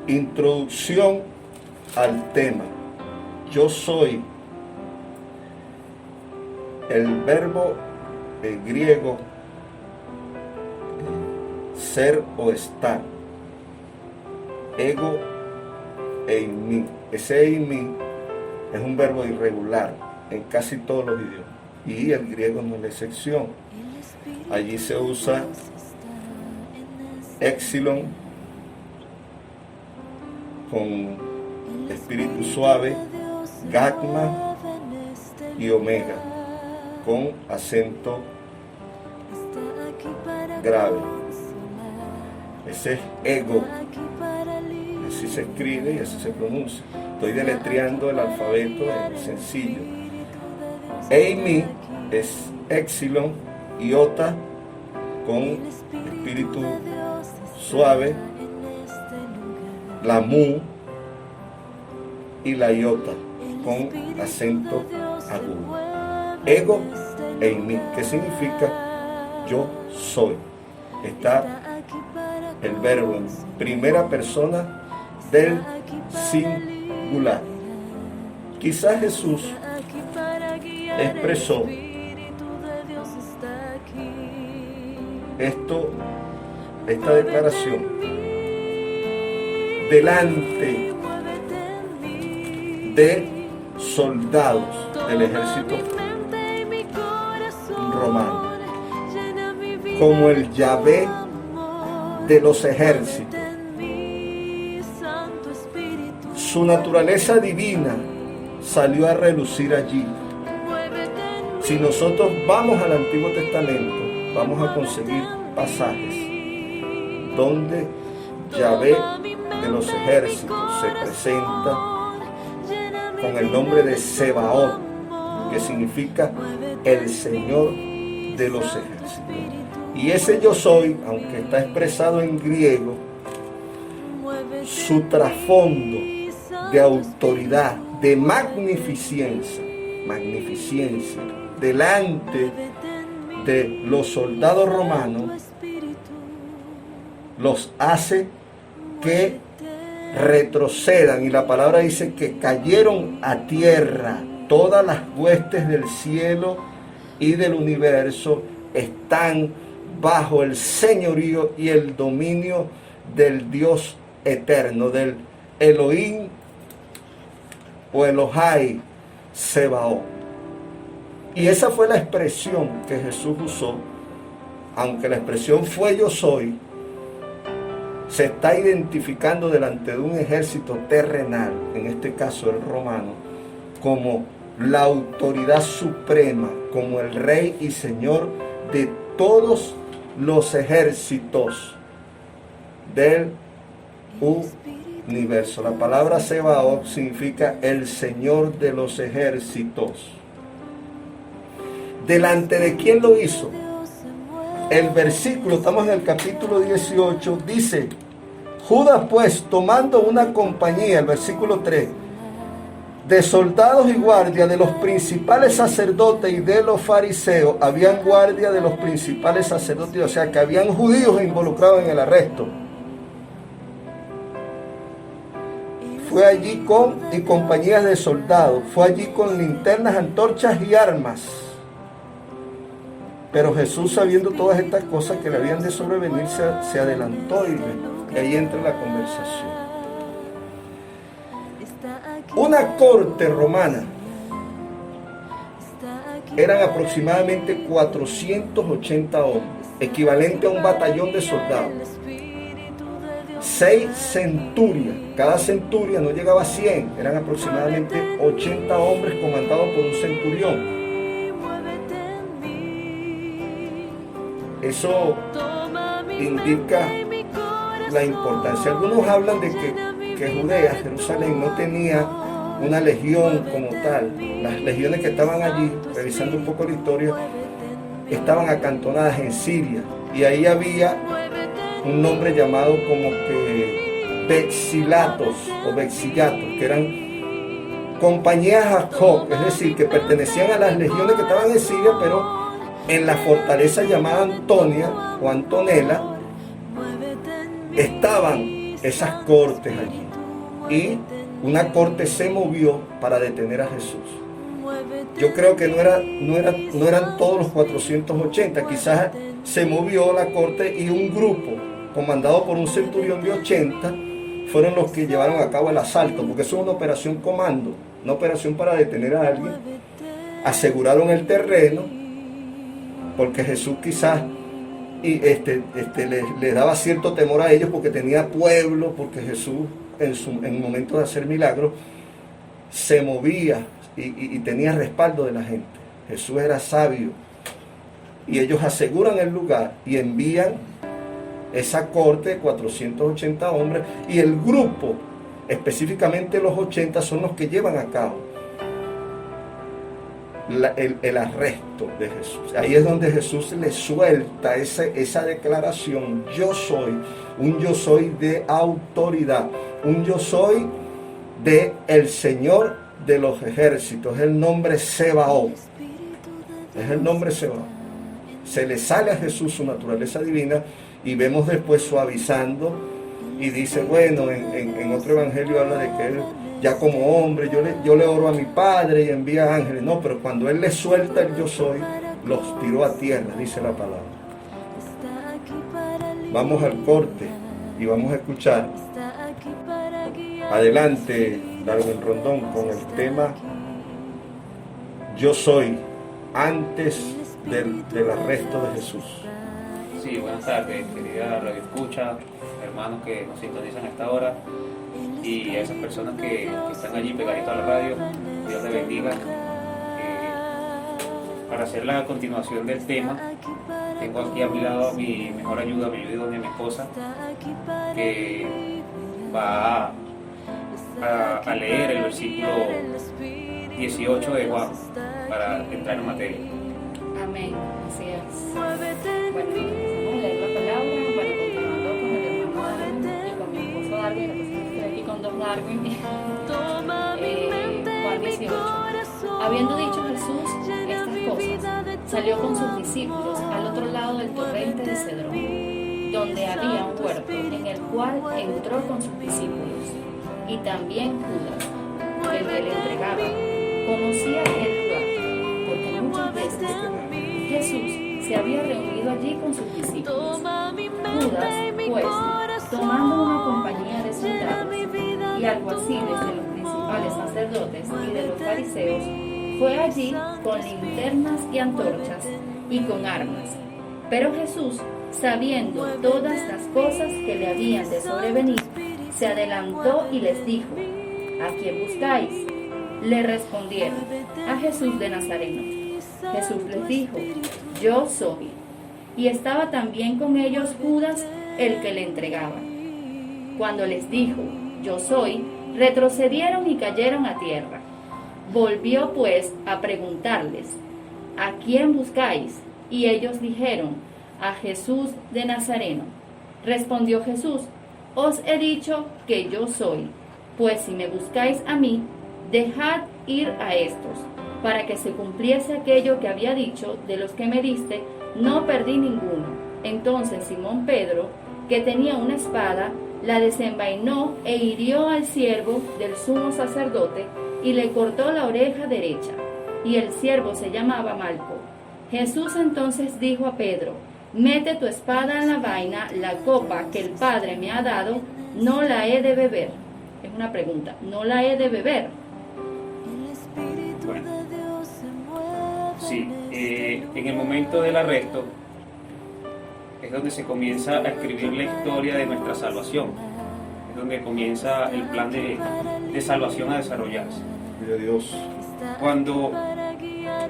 Introducción al tema. Yo soy. El verbo griego ser o estar. Ego eimi. Ese eimi es un verbo irregular en casi todos los idiomas. Y el griego no es la excepción. Allí se usa épsilon con espíritu suave, gamma y omega con acento grave. Ese es ego. Así se escribe y así se pronuncia. Estoy deletreando el alfabeto sencillo. Eimi es épsilon, iota con espíritu suave, la mu y la iota con acento agudo. Ego eimi, ¿qué significa? Yo soy. Está el verbo en primera persona del singular. Quizás Jesús expresó esta declaración delante de soldados del ejército romano, como el Yahvé de los ejércitos. Su naturaleza divina salió a relucir allí. Si nosotros vamos al Antiguo Testamento, vamos a conseguir pasajes donde Yahvé de los ejércitos se presenta con el nombre de Sebaot, que significa el Señor de los ejércitos. Y ese yo soy, aunque está expresado en griego, su trasfondo de autoridad, de magnificencia, delante de los soldados romanos, los hace que retrocedan, y la palabra dice que cayeron a tierra. Todas las huestes del cielo y del universo están bajo el señorío y el dominio del Dios eterno, del Elohim o Elohai Sebaot. Y esa fue la expresión que Jesús usó. Aunque la expresión fue yo soy, se está identificando delante de un ejército terrenal, en este caso el romano, como la autoridad suprema, como el rey y señor de todos los ejércitos del universo. La palabra Sebaot significa el Señor de los ejércitos. ¿Delante de quién lo hizo? El versículo, estamos en el capítulo 18, dice: Judas pues, tomando una compañía, el versículo 3, de soldados y guardia de los principales sacerdotes y de los fariseos. Habían guardia de los principales sacerdotes, o sea que habían judíos involucrados en el arresto. Fue allí y compañías de soldados, fue allí con linternas, antorchas y armas. Pero Jesús, sabiendo todas estas cosas que le habían de sobrevenir, se adelantó y ahí entra la conversación. Una corte romana eran aproximadamente 480 hombres, equivalente a un batallón de soldados. 6 centurias, cada centuria no llegaba a 100, eran aproximadamente 80 hombres comandados por un centurión. Eso indica la importancia. Algunos hablan de que Judea, Jerusalén, no tenía una legión como tal. Las legiones que estaban allí, revisando un poco la historia, estaban acantonadas en Siria, y ahí había un nombre llamado como que vexilatos o vexillatos, que eran compañías Jacob, es decir, que pertenecían a las legiones que estaban en Siria, pero en la fortaleza llamada Antonia o Antonella estaban esas cortes allí. Y una corte se movió para detener a Jesús. Yo creo que no eran todos los 480, quizás se movió la corte y un grupo comandado por un centurión de 80 fueron los que llevaron a cabo el asalto, porque eso es una operación comando, una operación para detener a alguien. Aseguraron el terreno, porque Jesús quizás les daba cierto temor a ellos porque tenía pueblo, porque Jesús en momentos de hacer milagros se movía y tenía respaldo de la gente. Jesús era sabio y ellos aseguran el lugar y envían esa corte de 480 hombres, y el grupo, específicamente los 80, son los que llevan a cabo el arresto de Jesús. Ahí es donde Jesús le suelta esa declaración: yo soy, un yo soy de autoridad, un yo soy de el Señor de los ejércitos, es el nombre Sebaot, es el nombre Sebaot. Se le sale a Jesús su naturaleza divina, y vemos después suavizando y dice, bueno, en otro evangelio habla de que él ya como hombre, yo le oro a mi Padre y envía ángeles. No, pero cuando él le suelta el yo soy, los tiró a tierra, dice la palabra. Vamos al corte y vamos a escuchar. Adelante, Darwin Rondón, con el tema Yo soy, antes del arresto de Jesús. Sí, buenas tardes, querida Radio Escucha, hermanos que nos sintonizan a esta hora, y a esas personas que están allí pegaditos a la radio. Dios les bendiga. Para hacer la continuación del tema, tengo aquí a mi lado mi mejor ayuda, mi esposa, que va a leer el versículo 18 de Juan para entrar en materia. Amén, así es. Bueno, vamos a leer la palabra, continuando con el hermano Darwin y con mi esposo Darwin, estoy aquí con dos Darwin. Juan 18. Habiendo dicho Jesús estas cosas, salió con sus discípulos al otro lado del torrente de Cedrón, donde había un huerto, en el cual entró con sus discípulos, y también Judas, el que le entregaba. Conocía el lugar, porque muchas veces Jesús se había reunido allí con sus discípulos. Judas, pues, tomando una compañía de soldados y alguaciles de los principales sacerdotes y de los fariseos, fue allí con linternas y antorchas y con armas. Pero Jesús, sabiendo todas las cosas que le habían de sobrevenir, se adelantó y les dijo: ¿A quién buscáis? Le respondieron: a Jesús de Nazareno. Jesús les dijo: yo soy. Y estaba también con ellos Judas, el que le entregaba. Cuando les dijo: yo soy, retrocedieron y cayeron a tierra. Volvió pues a preguntarles: ¿a quién buscáis? Y ellos dijeron: a Jesús de Nazareno. Respondió Jesús: os he dicho que yo soy. Pues si me buscáis a mí, dejad ir a estos, para que se cumpliese aquello que había dicho: de los que me diste, no perdí ninguno. Entonces Simón Pedro, que tenía una espada, la desenvainó e hirió al siervo del sumo sacerdote, y le cortó la oreja derecha, y el siervo se llamaba Malco. Jesús entonces dijo a Pedro: mete tu espada en la vaina, la copa que el Padre me ha dado, no la he de beber. Es una pregunta, ¿no la he de beber? Bueno, sí, en el momento del arresto es donde se comienza a escribir la historia de nuestra salvación, es donde comienza el plan de salvación a desarrollarse. Gloria a Dios. Cuando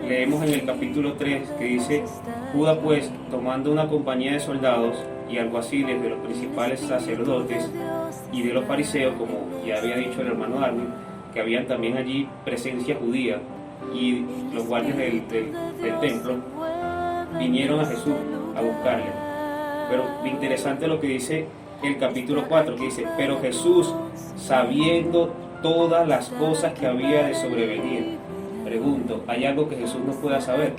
leemos en el capítulo 3 que dice: Judas pues, tomando una compañía de soldados y alguaciles de los principales sacerdotes y de los fariseos, como ya había dicho el hermano Darwin, que habían también allí presencia judía, y los guardias del templo, vinieron a Jesús a buscarle. Pero lo interesante es lo que dice el capítulo 4, que dice: pero Jesús, sabiendo todas las cosas que había de sobrevenir. Pregunto, ¿hay algo que Jesús no pueda saber?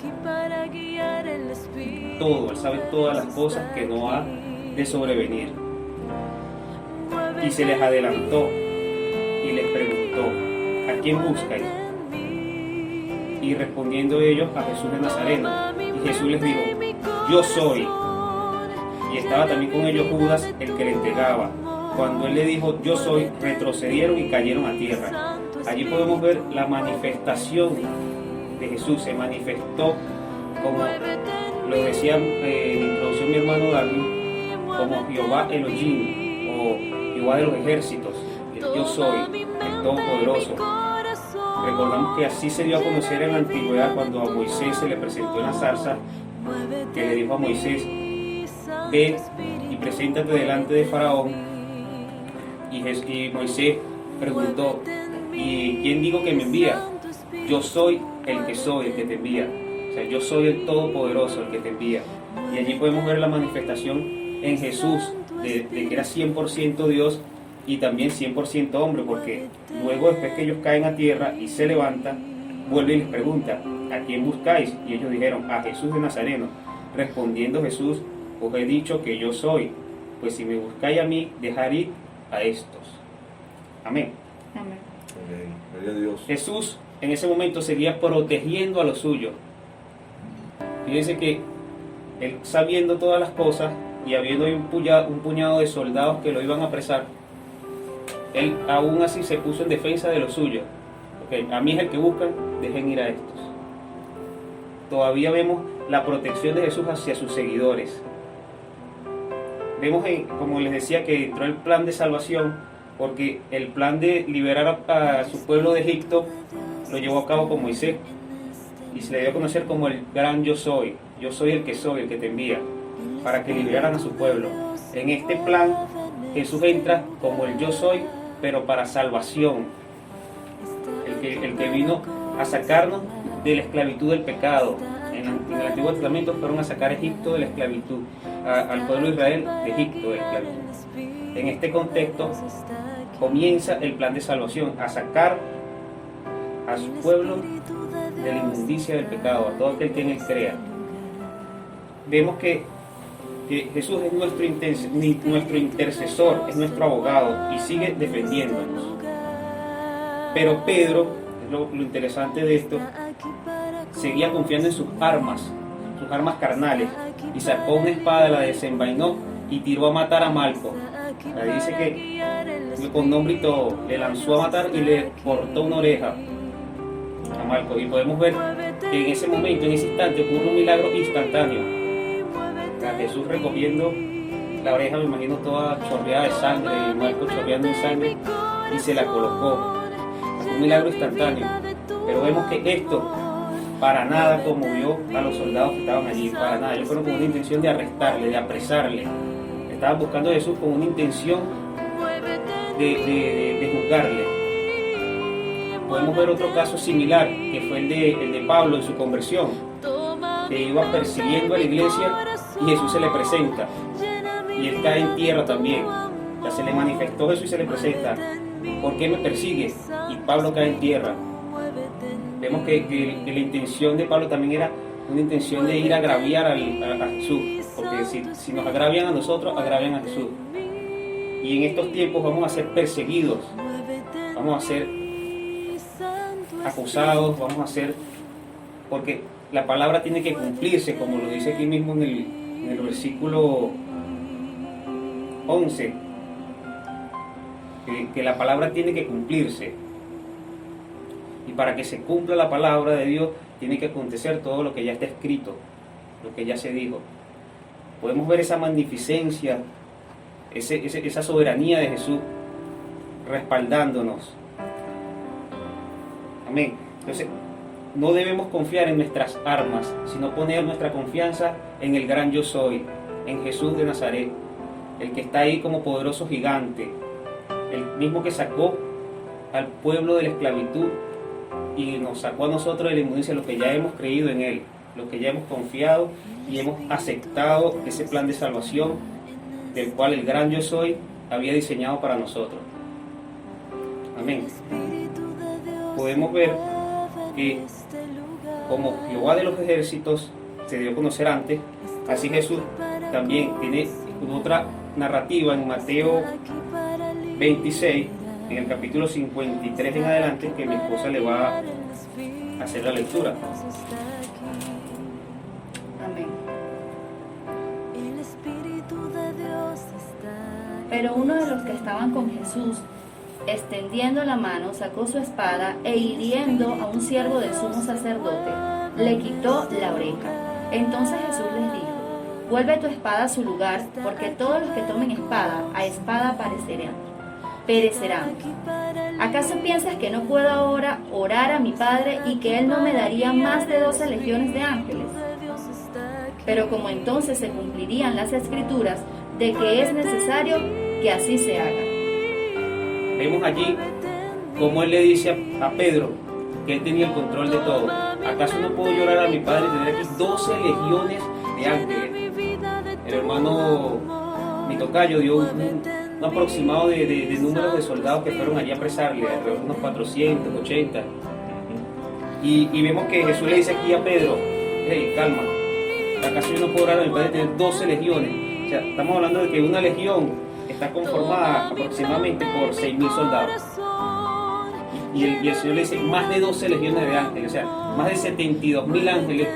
Todo, Él sabe todas las cosas que no ha de sobrevenir. y se les adelantó y les preguntó: ¿a quién buscáis? Y respondiendo ellos, a Jesús de Nazareno. Y Jesús les dijo: yo soy. Y estaba también con ellos Judas, el que le entregaba. Cuando él le dijo: yo soy, retrocedieron y cayeron a tierra. Allí podemos ver la manifestación de Jesús. Se manifestó, como lo decía en la introducción mi hermano Darwin, como Jehová Elohim, o Jehová de los ejércitos, el yo soy, el Todopoderoso. Recordamos que así se dio a conocer en la antigüedad, cuando a Moisés se le presentó en la zarza, que le dijo a Moisés: ve y preséntate delante de Faraón. Y Moisés preguntó: ¿y quién digo que me envía? Yo soy el que te envía. O sea, yo soy el Todopoderoso, el que te envía. Y allí podemos ver la manifestación en Jesús de que era 100% Dios y también 100% hombre, porque luego, después que ellos caen a tierra y se levantan, vuelve y les pregunta: ¿a quién buscáis? Y ellos dijeron: a Jesús de Nazareno. Respondiendo Jesús: os he dicho que yo soy, pues si me buscáis a mí, dejad ir a estos. Amén. Amén. Amén. Gloria a Dios. Jesús en ese momento seguía protegiendo a los suyos. Fíjense que él, sabiendo todas las cosas y habiendo un puñado de soldados que lo iban a apresar, él aún así se puso en defensa de los suyos. Okay, a mí es el que buscan, dejen ir a estos. Todavía vemos la protección de Jesús hacia sus seguidores. Vemos, como les decía, que entró el plan de salvación, porque el plan de liberar a su pueblo de Egipto lo llevó a cabo con Moisés, y se le dio a conocer como el gran yo soy el que soy, el que te envía, para que liberaran a su pueblo. En este plan Jesús entra como el yo soy, pero para salvación, el que vino a sacarnos de la esclavitud del pecado. En el Antiguo Testamento fueron a sacar a Egipto de la esclavitud, al pueblo de Israel de Egipto de la esclavitud. En este contexto comienza el plan de salvación, a sacar a su pueblo de la inmundicia del pecado, a todo aquel que en él crea. Vemos que Jesús es nuestro intercesor, es nuestro abogado y sigue defendiéndonos. Pero Pedro, es lo interesante de esto, seguía confiando en sus armas carnales, y sacó una espada, la desenvainó y tiró a matar a Malco. Ahí dice que con nombre y todo le lanzó a matar y le cortó una oreja a Malco. Y podemos ver que en ese momento, en ese instante, ocurre un milagro instantáneo. A Jesús recogiendo la oreja, me imagino toda chorreada de sangre, y Malco chorreando en sangre, y se la colocó. Un milagro instantáneo. Pero vemos que esto para nada conmovió a los soldados que estaban allí, para nada. Ellos fueron con una intención de arrestarle, de apresarle. Estaban buscando a Jesús con una intención de juzgarle. Podemos ver otro caso similar, que fue el de Pablo en su conversión, que iba persiguiendo a la iglesia y Jesús se le presenta y él cae en tierra también. Ya se le manifestó Jesús y se le presenta: ¿por qué me persigues? Y Pablo cae en tierra. Vemos que la intención de Pablo también era una intención de ir a agraviar a Jesús, porque si nos agravian a nosotros, agravian a Jesús. Y en estos tiempos vamos a ser perseguidos, vamos a ser acusados, vamos a ser, porque la palabra tiene que cumplirse, como lo dice aquí mismo en el versículo 11, que la palabra tiene que cumplirse. Y para que se cumpla la palabra de Dios, tiene que acontecer todo lo que ya está escrito, lo que ya se dijo. Podemos ver esa magnificencia, esa soberanía de Jesús respaldándonos. Amén. Entonces, no debemos confiar en nuestras armas, sino poner nuestra confianza en el gran yo soy, en Jesús de Nazaret, el que está ahí como poderoso gigante, el mismo que sacó al pueblo de la esclavitud y nos sacó a nosotros de la inmundicia, los que ya hemos creído en Él, los que ya hemos confiado y hemos aceptado ese plan de salvación del cual el gran yo soy había diseñado para nosotros. Amén. Podemos ver que como Jehová de los ejércitos se dio a conocer antes, así Jesús también tiene otra narrativa en Mateo 26, en el capítulo 53 en adelante, que mi esposa le va a hacer la lectura. Amén. Pero uno de los que estaban con Jesús, extendiendo la mano, sacó su espada e hiriendo a un siervo del sumo sacerdote, le quitó la oreja. Entonces Jesús les dijo: vuelve tu espada a su lugar, porque todos los que tomen espada, a espada perecerán. ¿Acaso piensas que no puedo ahora orar a mi Padre y que Él no me daría más de 12 legiones de ángeles? Pero como entonces se cumplirían las escrituras de que es necesario que así se haga. Vemos allí cómo Él le dice a Pedro que Él tenía el control de todo. ¿Acaso no puedo llorar a mi Padre y tener aquí 12 legiones de ángeles? El hermano, mi tocayo, dio un aproximado de números de soldados que fueron allí a apresarle, alrededor de unos 480. Y vemos que Jesús le dice aquí a Pedro: hey, calma, ¿acaso yo no puedo orar a mi Padre y tener 12 legiones? O sea, estamos hablando de que una legión está conformada aproximadamente por 6.000 soldados. Y el Señor le dice más de 12 legiones de ángeles, o sea, más de 72.000 ángeles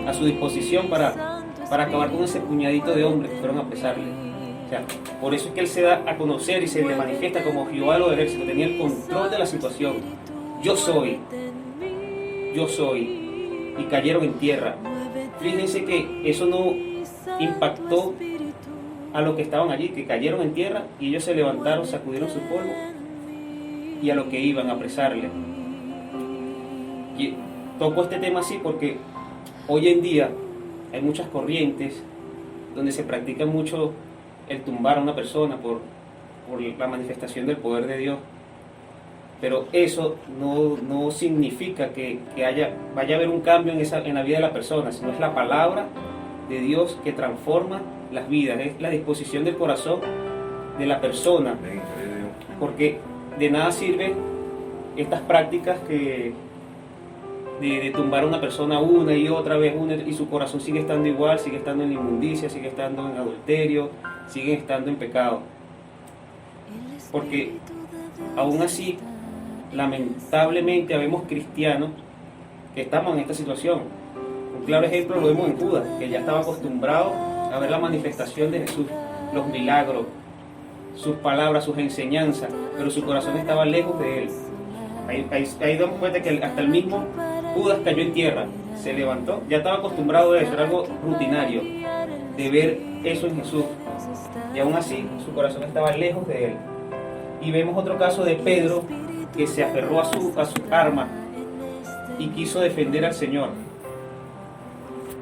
a su disposición para acabar con ese puñadito de hombres que fueron a apresarle. O sea, por eso es que Él se da a conocer y se le manifiesta como Jehová de los ejércitos, tenía el control de la situación. Yo soy, y cayeron en tierra. Fíjense que eso no impactó a los que estaban allí, que cayeron en tierra y ellos se levantaron, sacudieron su polvo y a lo que iban a apresarle. Y toco este tema así porque hoy en día hay muchas corrientes donde se practica mucho el tumbar a una persona por la manifestación del poder de Dios. Pero eso no significa que vaya a haber un cambio en la vida de la persona, sino es la palabra de Dios que transforma las vidas, es la disposición del corazón de la persona. Porque de nada sirven estas prácticas de tumbar a una persona una y otra vez, y su corazón sigue estando igual, sigue estando en inmundicia, sigue estando en adulterio, sigue estando en pecado. Porque aún así, lamentablemente, habemos cristianos que estamos en esta situación. Un claro ejemplo lo vemos en Judas, que ya estaba acostumbrado a ver la manifestación de Jesús, los milagros, sus palabras, sus enseñanzas, pero su corazón estaba lejos de Él. Ahí damos cuenta que hasta el mismo Judas cayó en tierra, se levantó, ya estaba acostumbrado a eso, era algo rutinario, de ver eso en Jesús, y aún así su corazón estaba lejos de Él. Y vemos otro caso de Pedro, que se aferró a su arma y quiso defender al Señor.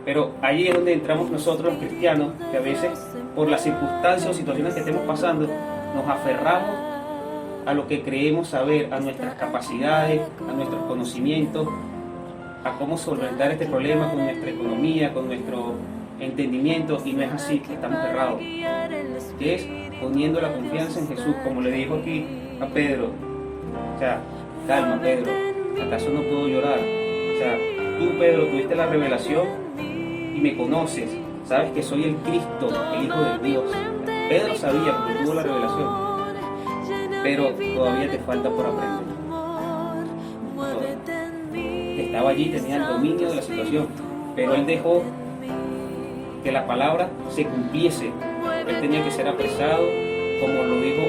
Pero ahí es donde entramos nosotros los cristianos, que a veces por las circunstancias o situaciones que estemos pasando, nos aferramos a lo que creemos saber, a nuestras capacidades, a nuestros conocimientos, a cómo solventar este problema con nuestra economía, con nuestro entendimiento, y no es así, estamos errados. Que es poniendo la confianza en Jesús, como le dijo aquí a Pedro. O sea, calma, Pedro, ¿acaso no puedo llorar? O sea, tú, Pedro, tuviste la revelación y me conoces, sabes que soy el Cristo, el Hijo de Dios. Pedro sabía porque tuvo la revelación, pero todavía te falta por aprender. Estaba allí, tenía el dominio de la situación, pero él dejó que la palabra se cumpliese. Él tenía que ser apresado, como lo dijo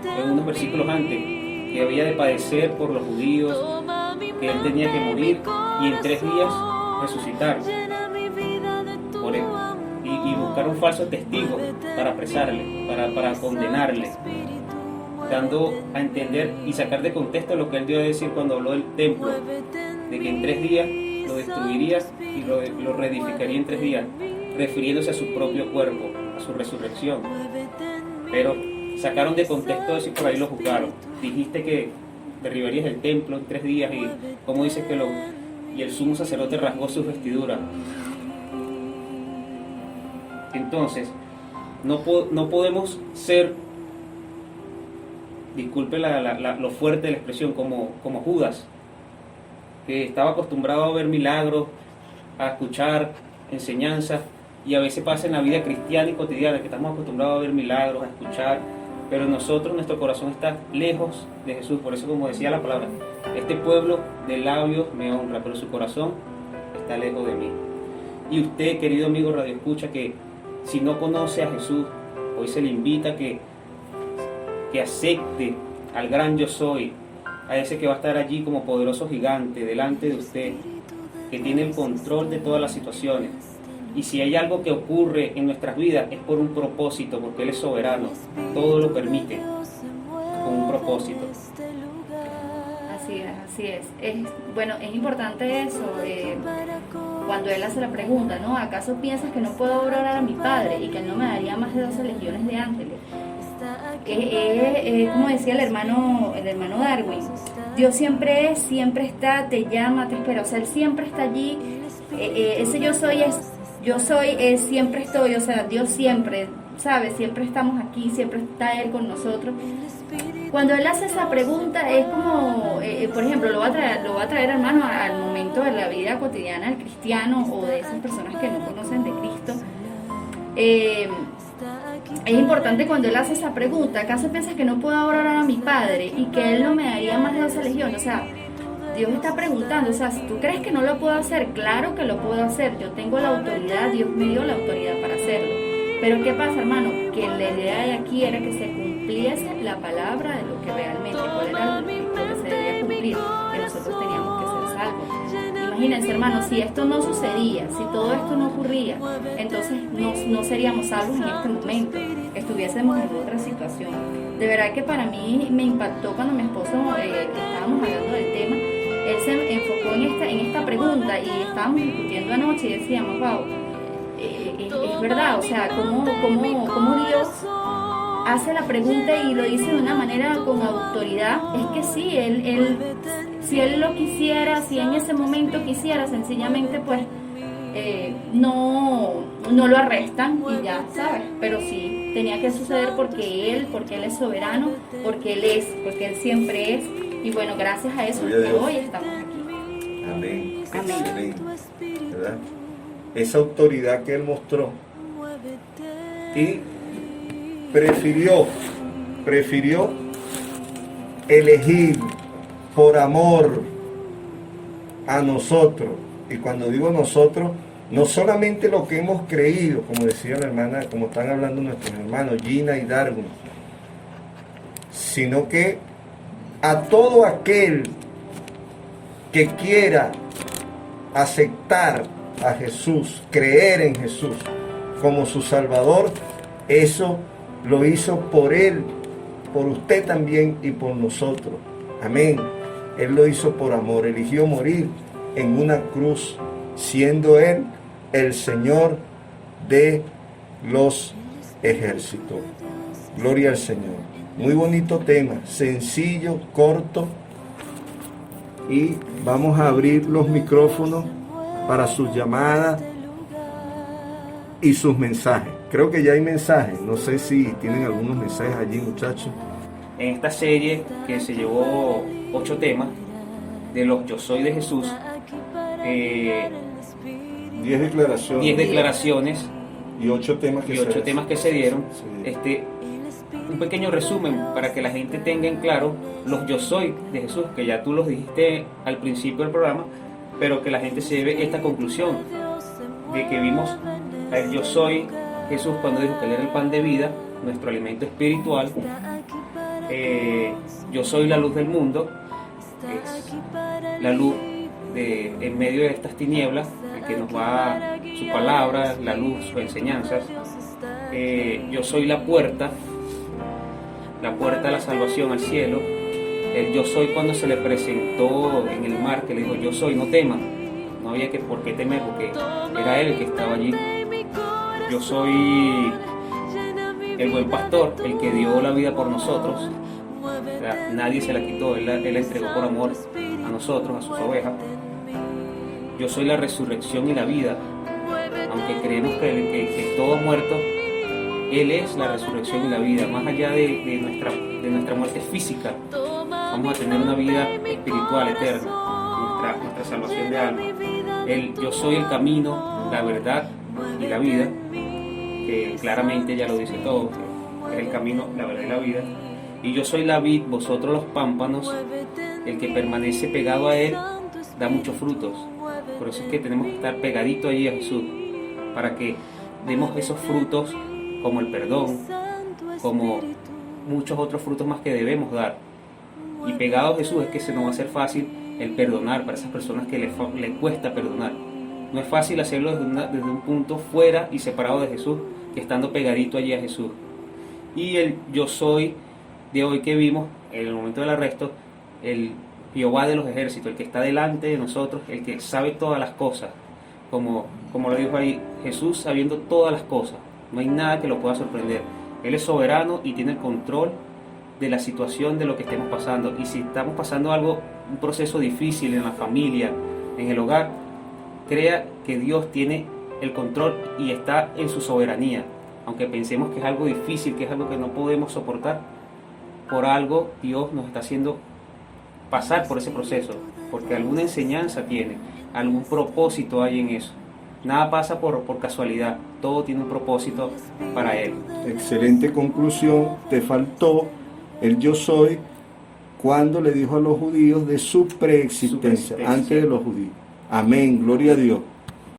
en unos versículos antes, que había de padecer por los judíos, que él tenía que morir y en 3 días resucitar por él, y buscar un falso testigo para apresarle, para condenarle, dando a entender y sacar de contexto lo que él dio a decir cuando habló del templo, de que en 3 días lo destruiría y lo reedificaría en 3 días, refiriéndose a su propio cuerpo, a su resurrección. Pero sacaron de contexto eso y por ahí lo juzgaron. Dijiste que derribarías el templo en 3 días y como dices que y el sumo sacerdote rasgó sus vestiduras. Entonces, no podemos ser, disculpe lo fuerte de la expresión, como Judas, que estaba acostumbrado a ver milagros, a escuchar enseñanzas, y a veces pasa en la vida cristiana y cotidiana que estamos acostumbrados a ver milagros, a escuchar, pero nosotros, nuestro corazón está lejos de Jesús. Por eso, como decía la palabra, este pueblo de labios me honra, pero su corazón está lejos de mí. Y usted, querido amigo Radio Escucha, que si no conoce a Jesús, hoy se le invita a que acepte al gran yo soy, a ese que va a estar allí como poderoso gigante delante de usted, que tiene el control de todas las situaciones. Y si hay algo que ocurre en nuestras vidas es por un propósito, porque Él es soberano, todo lo permite con un propósito. Así es. Bueno, es importante eso, cuando Él hace la pregunta, ¿no? ¿Acaso piensas que no puedo orar a mi Padre y que Él no me daría más de 12 legiones de ángeles? Como decía el hermano Darwin, Dios siempre está, te llama, te espera, o sea, Él siempre está allí. Ese yo soy, siempre estoy, o sea, Dios siempre, ¿sabes? Siempre estamos aquí, siempre está Él con nosotros. Cuando Él hace esa pregunta es como, por ejemplo, lo va a traer, hermano, al momento de la vida cotidiana del cristiano o de esas personas que no conocen de Cristo. Es importante cuando Él hace esa pregunta, ¿acaso piensas que no puedo orar a mi Padre y que Él no me daría más de 12 legiones? O sea, Dios está preguntando, o sea, si tú crees que no lo puedo hacer, claro que lo puedo hacer, yo tengo la autoridad, Dios me dio la autoridad para hacerlo. Pero ¿qué pasa, hermano? Que la idea de aquí era que se cumpliese la palabra de lo que realmente, cuál era lo que se debía cumplir, que nosotros teníamos que ser salvos. Imagínense, hermano, si esto no sucedía, si todo esto no ocurría, entonces no seríamos salvos en este momento, estuviésemos en otra situación. De verdad que para mí me impactó cuando mi esposo, estábamos hablando del tema, él se enfocó en esta pregunta y estábamos discutiendo anoche y decíamos, wow, es verdad, o sea, cómo Dios hace la pregunta y lo dice de una manera con autoridad. Es que sí, si Él lo quisiera, si en ese momento quisiera, sencillamente pues no lo arrestan y ya, ¿sabes? Pero sí, tenía que suceder porque Él es soberano, porque Él siempre es. Y bueno, gracias a eso que hoy estamos aquí. Amén. Amén. Excelente, ¿verdad? Esa autoridad que Él mostró y prefirió elegir por amor a nosotros. Y cuando digo nosotros, no solamente lo que hemos creído, como decía la hermana, como están hablando nuestros hermanos Gina y Darwin, sino que a todo aquel que quiera aceptar a Jesús, creer en Jesús como su Salvador, eso lo hizo por Él, por usted también y por nosotros. Amén. Él lo hizo por amor, eligió morir en una cruz, siendo Él el Señor de los ejércitos. Gloria al Señor. Muy bonito tema, sencillo, corto. Y vamos a abrir los micrófonos para sus llamadas y sus mensajes. Creo que ya hay mensajes. No sé si tienen algunos mensajes allí, muchachos. En esta serie que se llevó 8 temas de los yo soy de Jesús, 10 declaraciones. 10 declaraciones Y 8 temas que se dieron. Sí. Un pequeño resumen para que la gente tenga en claro los yo soy de Jesús, que ya tú los dijiste al principio del programa, pero que la gente se lleve esta conclusión de que vimos el yo soy Jesús cuando dijo que Él era el pan de vida, nuestro alimento espiritual. Yo soy la luz del mundo, es la luz en medio de estas tinieblas, el que nos va su palabra, la luz, sus enseñanzas. Yo soy la puerta a la salvación, al cielo. El yo soy cuando se le presentó en el mar, que le dijo yo soy, no temas. No había por qué temer porque era Él el que estaba allí. Yo soy el buen pastor, el que dio la vida por nosotros. O sea, nadie se la quitó, Él la entregó por amor a nosotros, a sus ovejas. Yo soy la resurrección y la vida. Aunque creemos que todo muerto, Él es la resurrección y la vida. Más allá de nuestra muerte física, vamos a tener una vida espiritual eterna, nuestra salvación de alma. Yo soy el camino, la verdad y la vida, que claramente ya lo dice todo. es el camino, la verdad y la vida. Y yo soy la vid, vosotros los pámpanos, el que permanece pegado a él da muchos frutos. Por eso es que tenemos que estar pegadito allí a Jesús, para que demos esos frutos como el perdón, como muchos otros frutos más que debemos dar. Y pegado a Jesús es que se nos va a hacer fácil el perdonar para esas personas que le cuesta perdonar. No es fácil hacerlo desde un punto fuera y separado de Jesús, que estando pegadito allí a Jesús. Y el yo soy de hoy que vimos, en el momento del arresto, el Jehová de los ejércitos, el que está delante de nosotros, el que sabe todas las cosas, como lo dijo ahí, Jesús sabiendo todas las cosas, no hay nada que lo pueda sorprender. Él es soberano y tiene el control de la situación, de lo que estemos pasando. Y si estamos pasando un proceso difícil en la familia, en el hogar, crea que Dios tiene el control y está en su soberanía. Aunque pensemos que es algo difícil, que es algo que no podemos soportar, por algo Dios nos está haciendo pasar por ese proceso, porque alguna enseñanza tiene, algún propósito hay en eso. Nada pasa por casualidad, todo tiene un propósito para Él. Excelente conclusión. Te faltó el yo soy cuando le dijo a los judíos de su preexistencia, antes de los judíos. Amén, gloria a Dios.